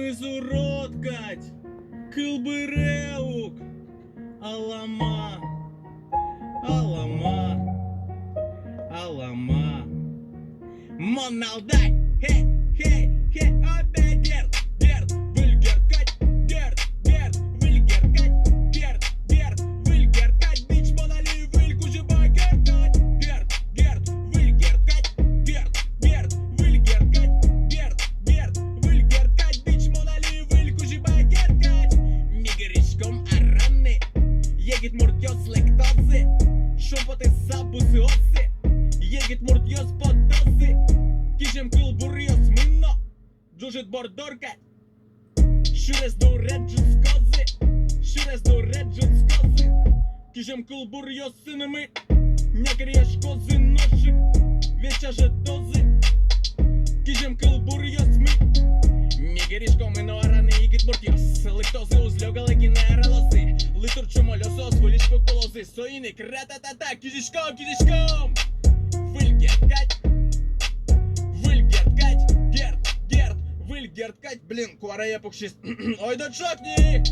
Mizurotkat, Kılbıreuk, Alama, Alama, Alama. Моналдай, хей, хей, хей, опять дерт, дерт, выльгеркать, дерт, дерт, выльгеркать, дерт, дерт, выльгеркать, бич монали, вылькужибай, геркать, дерт, дерт, выльгеркать, дерт, дерт, выльгеркать, дерт, дерт, выльгеркать, бич монали, вылькужибай, геркать. Мигришком араны, егит муртьос лектози, шепоты сабусы оси, егит муртьос подози. Kişim kıl buraya minno Джужит бордорка Шурес до реджут скази Шурес до реджут скази Kişim kıl buraya сынами Някрияш кози ножик Веча же дози Kişim kıl buraya сми Мигеришко мино арани Игит муртиос Ликтози узлёгали генералози Литур чумолёсос Вылиш по колози Соиник рататата Кишишком, кишишком Выльгеркать Герт, блин, куарая пукшист. Ой, да чокни!